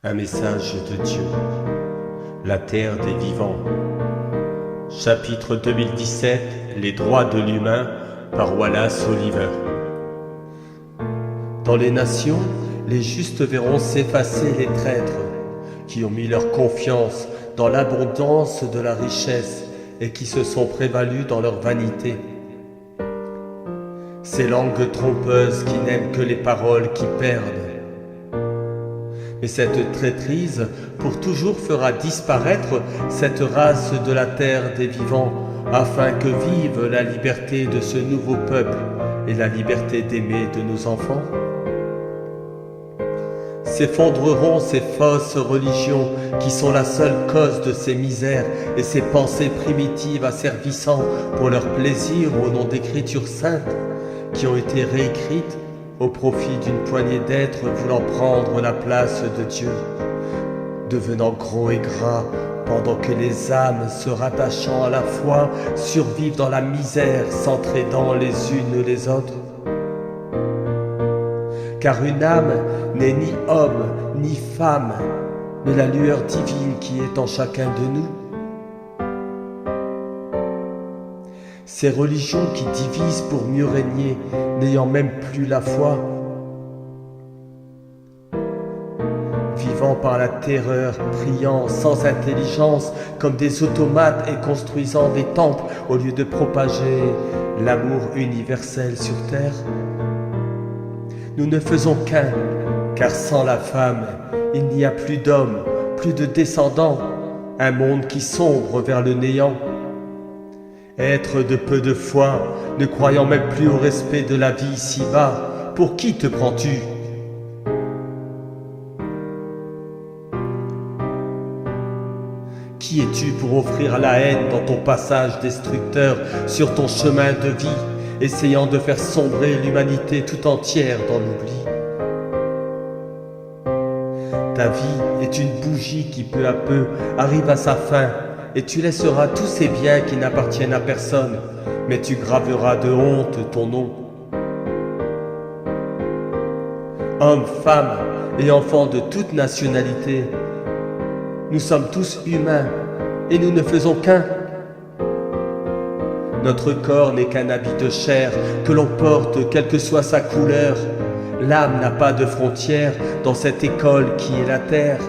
Un message de Dieu, la terre des vivants. Chapitre 2017, les droits de l'humain, par Wallace Oliver. Dans les nations, les justes verront s'effacer les traîtres, qui ont mis leur confiance dans l'abondance de la richesse et qui se sont prévalus dans leur vanité. Ces langues trompeuses qui n'aiment que les paroles qui perdent. Mais cette traîtrise pour toujours fera disparaître cette race de la terre des vivants, afin que vive la liberté de ce nouveau peuple et la liberté d'aimer de nos enfants. S'effondreront ces fausses religions qui sont la seule cause de ces misères et ces pensées primitives asservissant pour leur plaisir au nom d'écritures saintes qui ont été réécrites au profit d'une poignée d'êtres voulant prendre la place de Dieu, devenant gros et gras, pendant que les âmes se rattachant à la foi survivent dans la misère, s'entraidant les unes les autres. Car une âme n'est ni homme ni femme, mais la lueur divine qui est en chacun de nous. Ces religions qui divisent pour mieux régner, n'ayant même plus la foi, vivant par la terreur, priant sans intelligence comme des automates et construisant des temples au lieu de propager l'amour universel sur terre. Nous ne faisons qu'un, car sans la femme, il n'y a plus d'hommes, plus de descendants, un monde qui sombre vers le néant. Être de peu de foi, ne croyant même plus au respect de la vie ici-bas, pour qui te prends-tu? Qui es-tu pour offrir la haine dans ton passage destructeur sur ton chemin de vie, essayant de faire sombrer l'humanité tout entière dans l'oubli? Ta vie est une bougie qui peu à peu arrive à sa fin, et tu laisseras tous ces biens qui n'appartiennent à personne, mais tu graveras de honte ton nom. Hommes, femmes et enfants de toute nationalité, nous sommes tous humains et nous ne faisons qu'un. Notre corps n'est qu'un habit de chair que l'on porte quelle que soit sa couleur. L'âme n'a pas de frontières dans cette école qui est la terre.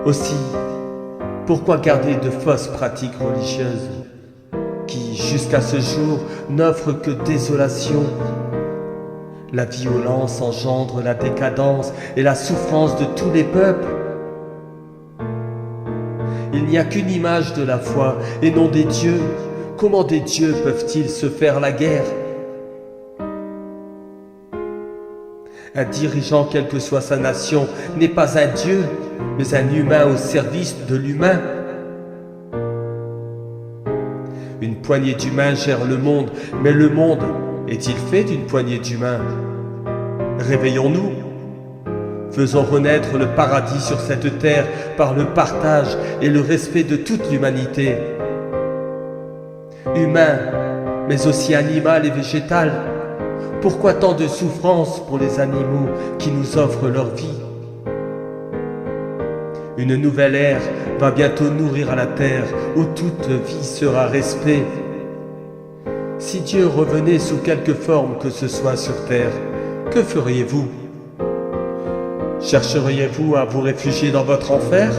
Aussi, pourquoi garder de fausses pratiques religieuses qui, jusqu'à ce jour, n'offrent que désolation? La violence engendre la décadence et la souffrance de tous les peuples. Il n'y a qu'une image de la foi et non des dieux. Comment des dieux peuvent-ils se faire la guerre? Un dirigeant, quelle que soit sa nation, n'est pas un dieu, mais un humain au service de l'humain. Une poignée d'humains gère le monde, mais le monde est-il fait d'une poignée d'humains? Réveillons-nous. Faisons renaître le paradis sur cette terre par le partage et le respect de toute l'humanité. Humain, mais aussi animal et végétal. Pourquoi tant de souffrance pour les animaux qui nous offrent leur vie? Une nouvelle ère va bientôt nourrir la terre où toute vie sera respect. Si Dieu revenait sous quelque forme que ce soit sur terre, que feriez-vous? Chercheriez-vous à vous réfugier dans votre enfer?